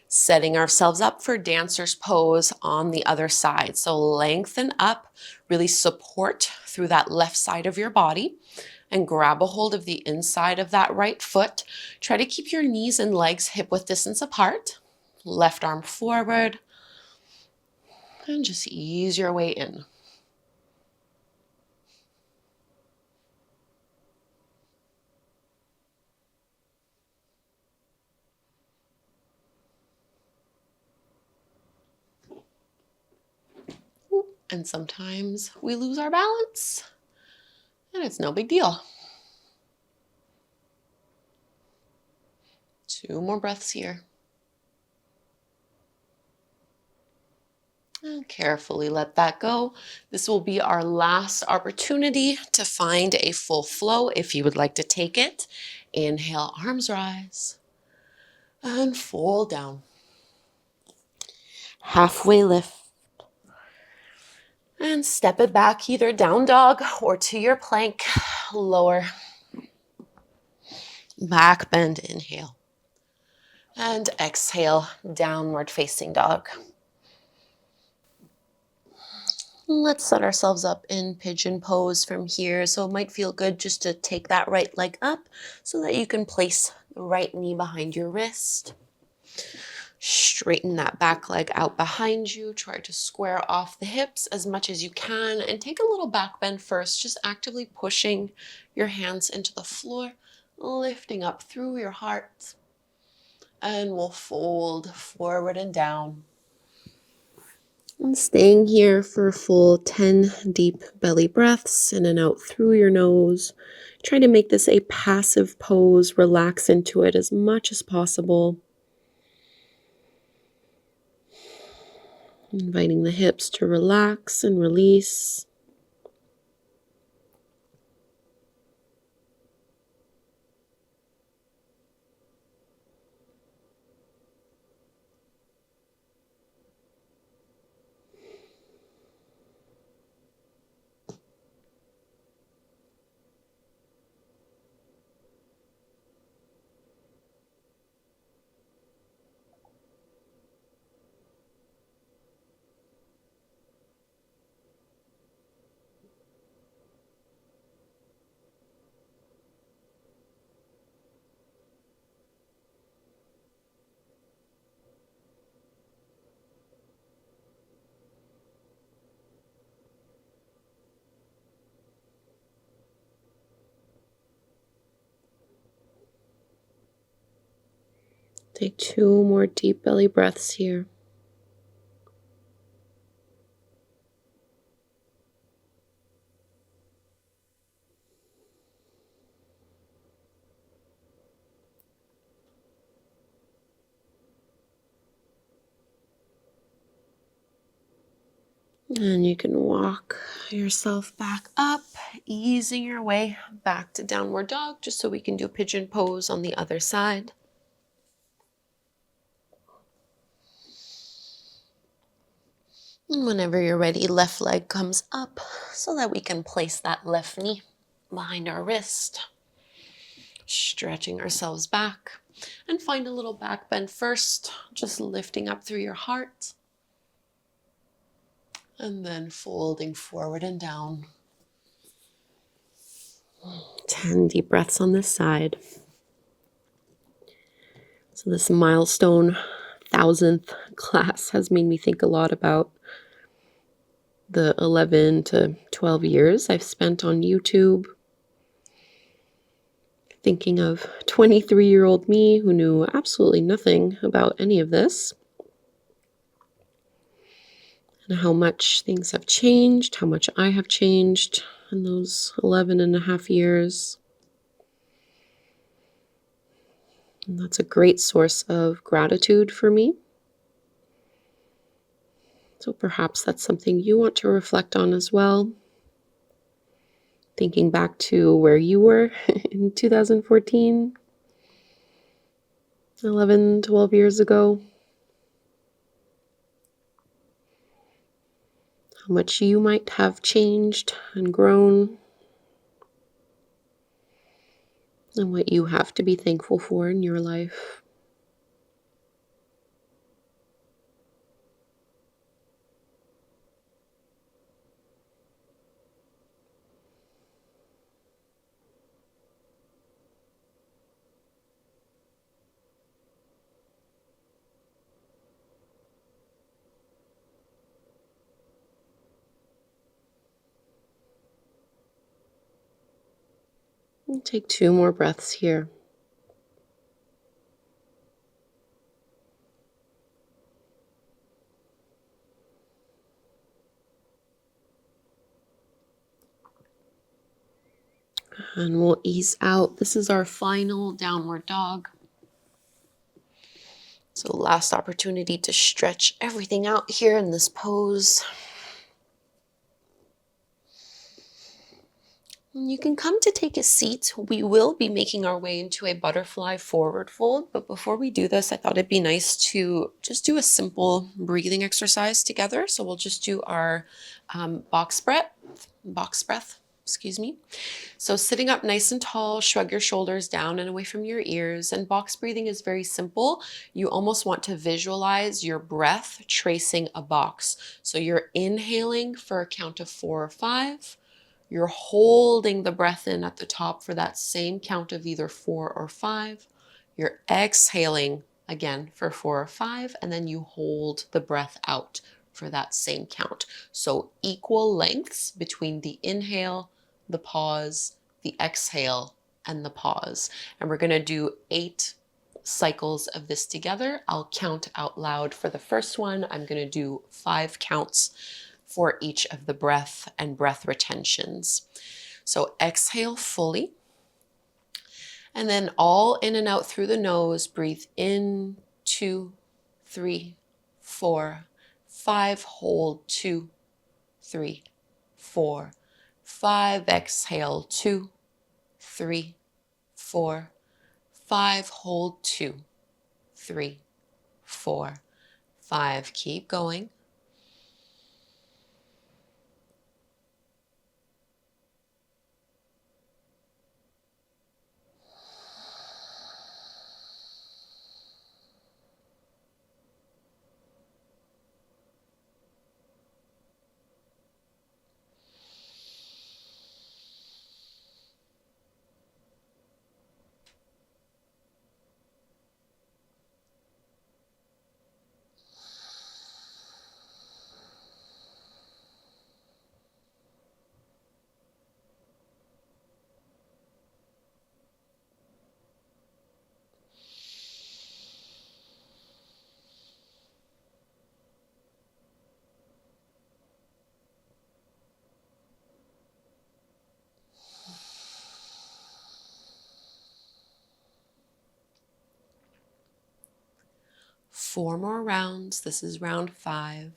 Setting ourselves up for dancer's pose on the other side. So lengthen up, really support through that left side of your body and grab a hold of the inside of that right foot. Try to keep your knees and legs hip-width distance apart. Left arm forward. And just ease your way in. And sometimes we lose our balance, and it's no big deal. 2 more breaths here. And carefully let that go. This will be our last opportunity to find a full flow if you would like to take it. Inhale, arms rise, and fold down. Halfway lift. And step it back, either down dog or to your plank, lower. Back bend, inhale. And exhale, downward facing dog. Let's set ourselves up in pigeon pose from here. So it might feel good just to take that right leg up so that you can place the right knee behind your wrist. Straighten that back leg out behind you. Try to square off the hips as much as you can and take a little back bend first, just actively pushing your hands into the floor, lifting up through your heart. And we'll fold forward and down. And staying here for a full 10 deep belly breaths in and out through your nose. Try to make this a passive pose. Relax into it as much as possible. Inviting the hips to relax and release. Take 2 more deep belly breaths here. And you can walk yourself back up, easing your way back to downward dog, just so we can do pigeon pose on the other side. And whenever you're ready, left leg comes up so that we can place that left knee behind our wrist. Stretching ourselves back. And find a little back bend first, just lifting up through your heart. And then folding forward and down. 10 deep breaths on this side. So this milestone 1000th class has made me think a lot about the 11 to 12 years I've spent on YouTube. Thinking of 23-year-old me who knew absolutely nothing about any of this, and how much things have changed, how much I have changed in those 11 and a half years. And that's a great source of gratitude for me. So perhaps that's something you want to reflect on as well. Thinking back to where you were in 2014, 11, 12 years ago. How much you might have changed and grown. And what you have to be thankful for in your life. And take 2 more breaths here. And we'll ease out. This is our final downward dog. So last opportunity to stretch everything out here in this pose. You can come to take a seat. We will be making our way into a butterfly forward fold, but before we do this, I thought it'd be nice to just do a simple breathing exercise together. So we'll just do our box breath, excuse me. So sitting up nice and tall, shrug your shoulders down and away from your ears. And box breathing is very simple. You almost want to visualize your breath tracing a box. So you're inhaling for a count of 4 or 5. You're holding the breath in at the top for that same count of either 4 or 5. You're exhaling again for 4 or 5, and then you hold the breath out for that same count. So equal lengths between the inhale, the pause, the exhale, and the pause. And we're going to do 8 cycles of this together. I'll count out loud for the first one. I'm going to do 5 counts for each of the breath and breath retentions. So exhale fully, and then all in and out through the nose. Breathe in, 2, 3, 4, 5. Hold, 2, 3, 4, 5. Exhale, 2, 3, 4, 5. Hold, 2, 3, 4, 5. Keep going. Four more rounds. This is round 5.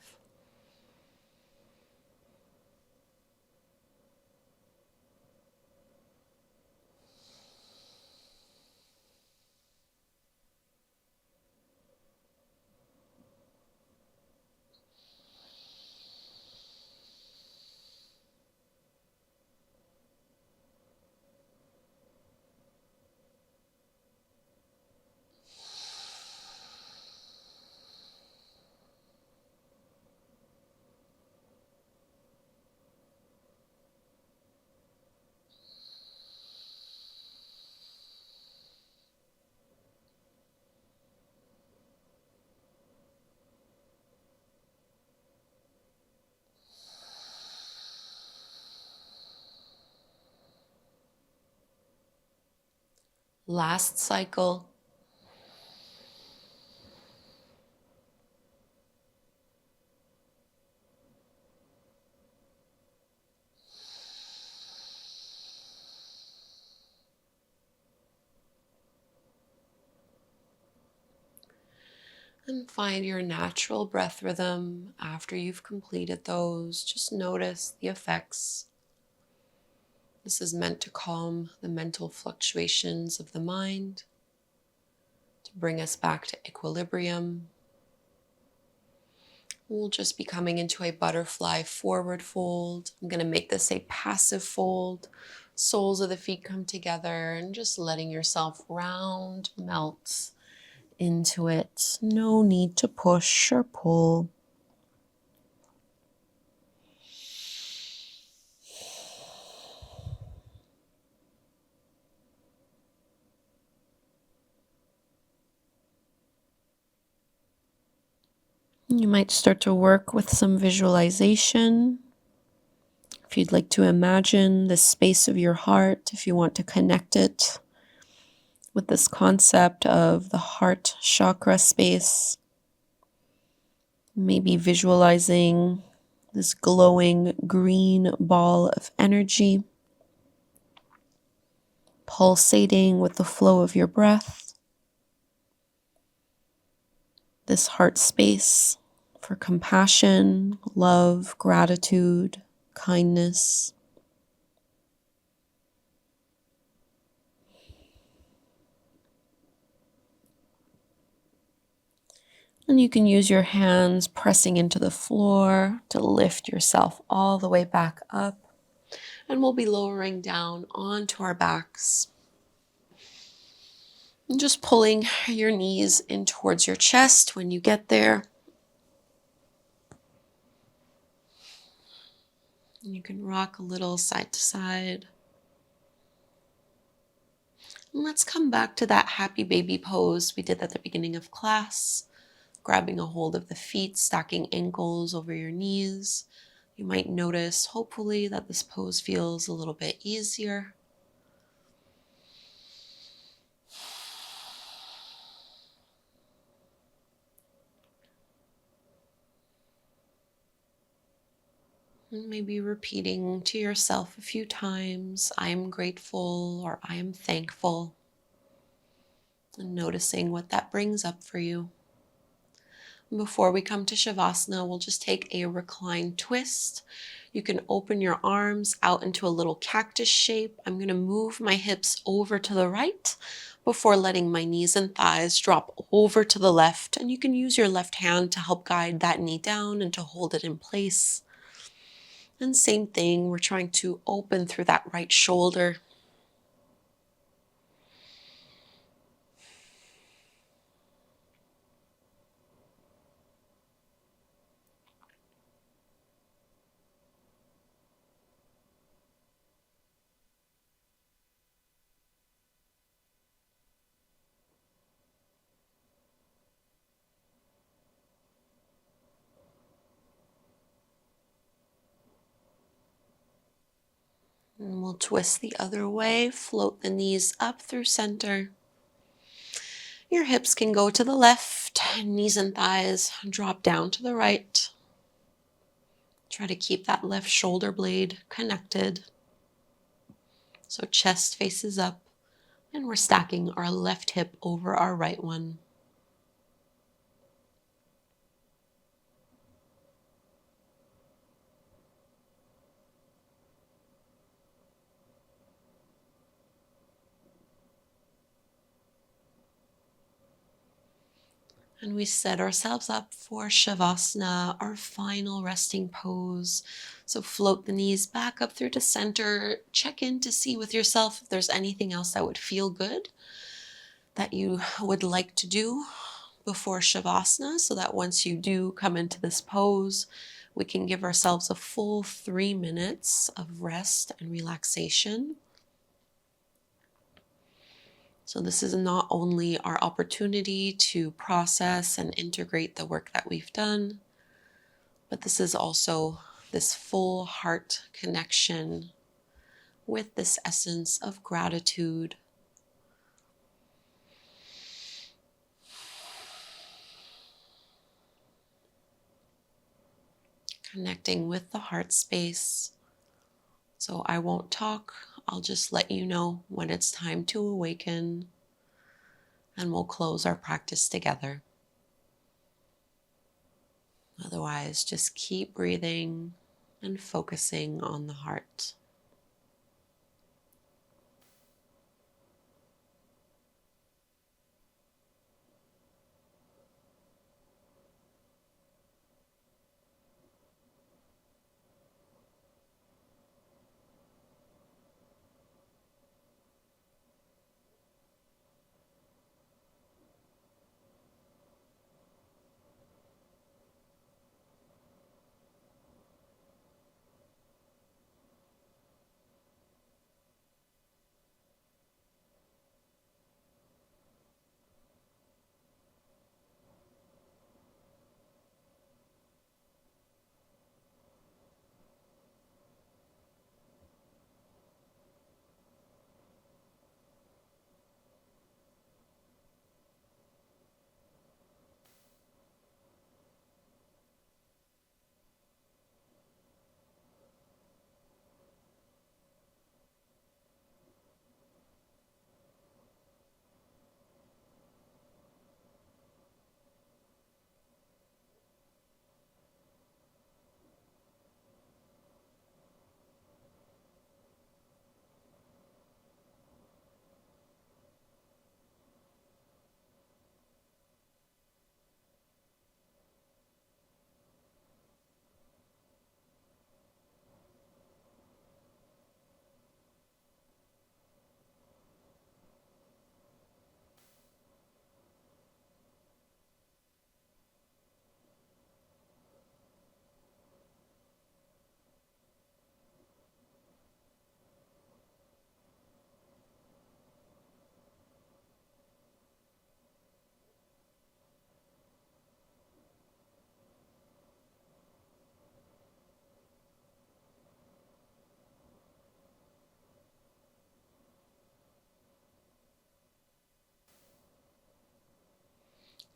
Last cycle. And find your natural breath rhythm after you've completed those. Just notice the effects. This is meant to calm the mental fluctuations of the mind, to bring us back to equilibrium. We'll just be coming into a butterfly forward fold. I'm going to make this a passive fold. Soles of the feet come together and just letting yourself round, melt into it. No need to push or pull. You might start to work with some visualization. If you'd like to imagine the space of your heart, if you want to connect it with this concept of the heart chakra space, maybe visualizing this glowing green ball of energy pulsating with the flow of your breath. This heart space for compassion, love, gratitude, kindness. And you can use your hands pressing into the floor to lift yourself all the way back up. And we'll be lowering down onto our backs. And just pulling your knees in towards your chest when you get there. And you can rock a little side to side. And let's come back to that happy baby pose we did at the beginning of class. Grabbing a hold of the feet, stacking ankles over your knees. You might notice, hopefully, that this pose feels a little bit easier. And maybe repeating to yourself a few times, I am grateful or I am thankful. And noticing what that brings up for you. Before we come to shavasana, we'll just take a reclined twist. You can open your arms out into a little cactus shape. I'm going to move my hips over to the right before letting my knees and thighs drop over to the left. And you can use your left hand to help guide that knee down and to hold it in place. And same thing, we're trying to open through that right shoulder. And we'll twist the other way, float the knees up through center. Your hips can go to the left, knees and thighs drop down to the right. Try to keep that left shoulder blade connected. So chest faces up, and we're stacking our left hip over our right one. And we set ourselves up for shavasana, our final resting pose. So float the knees back up through to center. Check in to see with yourself if there's anything else that would feel good that you would like to do before shavasana, so that once you do come into this pose, we can give ourselves a full 3 minutes of rest and relaxation. So this is not only our opportunity to process and integrate the work that we've done, but this is also this full heart connection with this essence of gratitude, connecting with the heart space. So I won't talk. I'll just let you know when it's time to awaken, and we'll close our practice together. Otherwise, just keep breathing and focusing on the heart.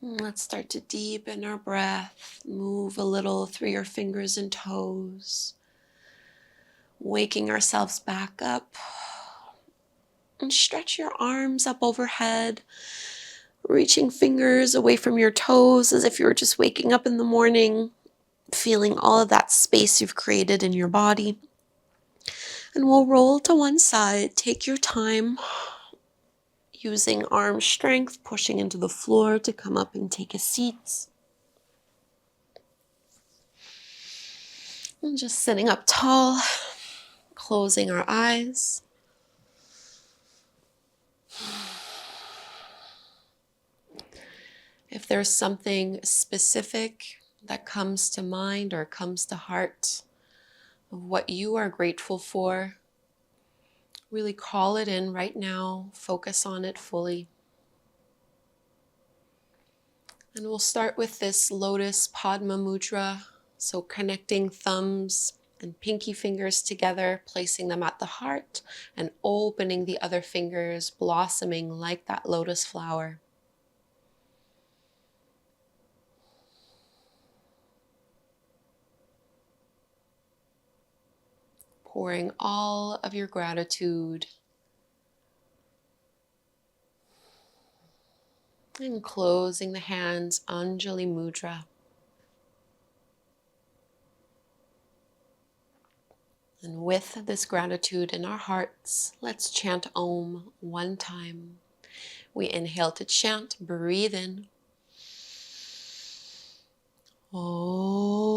Let's start to deepen our breath. Move a little through your fingers and toes. Waking ourselves back up. And stretch your arms up overhead. Reaching fingers away from your toes as if you were just waking up in the morning. Feeling all of that space you've created in your body. And we'll roll to one side. Take your time. Using arm strength, pushing into the floor to come up and take a seat. And just sitting up tall, closing our eyes. If there's something specific that comes to mind or comes to heart of what you are grateful for, really call it in right now. Focus on it fully. And we'll start with this Lotus Padma Mudra. So connecting thumbs and pinky fingers together, placing them at the heart and opening the other fingers, blossoming like that lotus flower. Pouring all of your gratitude and closing the hands, Anjali Mudra. And with this gratitude in our hearts, let's chant Om one time. We inhale to chant, breathe in. Om.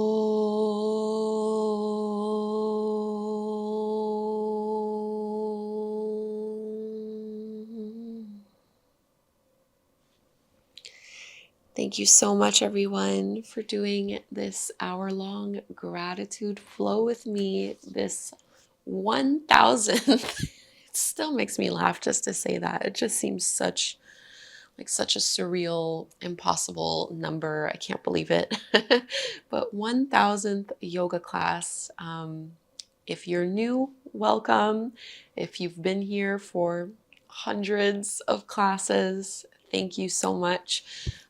Thank you so much, everyone, for doing this hour-long gratitude flow with me. This 1,000th. It still makes me laugh just to say that. It just seems such a surreal, impossible number. I can't believe it. But 1,000th yoga class. If you're new, welcome. If you've been here for hundreds of classes, Thank you so much.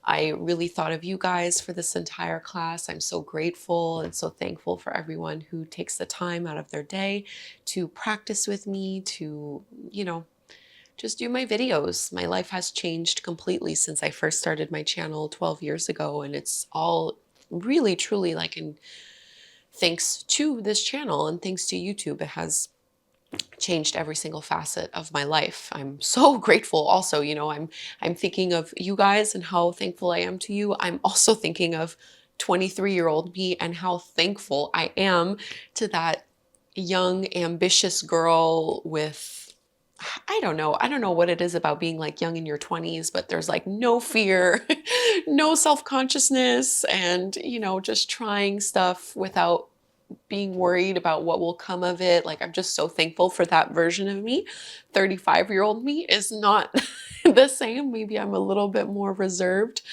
I really thought of you guys for this entire class. I'm so grateful and so thankful for everyone who takes the time out of their day to practice with me, to, just do my videos. My life has changed completely since I first started my channel 12 years ago, and it's all really, truly like in thanks to this channel and thanks to YouTube. It has changed every single facet of my life. I'm so grateful also, I'm thinking of you guys and how thankful I am to you. I'm also thinking of 23-year-old me and how thankful I am to that young, ambitious girl with, I don't know what it is about being like young in your 20s, but there's like no fear, no self-consciousness, and, just trying stuff without being worried about what will come of it. Like, I'm just so thankful for that version of me. 35-year-old me is not the same. Maybe I'm a little bit more reserved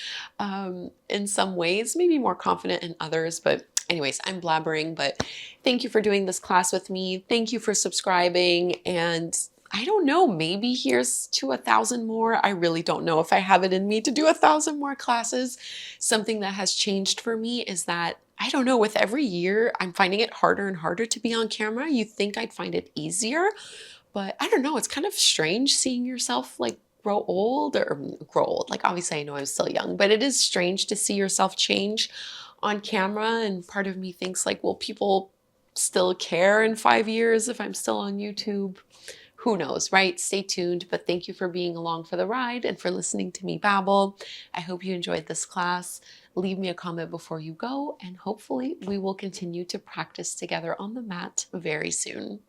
in some ways, maybe more confident in others. But anyways, I'm blabbering, but thank you for doing this class with me. Thank you for subscribing. And I don't know, maybe here's to 1,000 more. I really don't know if I have it in me to do 1,000 more classes. Something that has changed for me is that, I don't know, with every year, I'm finding it harder and harder to be on camera. You think I'd find it easier, but I don't know. It's kind of strange seeing yourself like grow old, or grow old. Like, obviously I know I'm still young, but it is strange to see yourself change on camera. And part of me thinks like, will people still care in 5 years if I'm still on YouTube? Who knows, right? Stay tuned, but thank you for being along for the ride and for listening to me babble. I hope you enjoyed this class. Leave me a comment before you go, and hopefully we will continue to practice together on the mat very soon.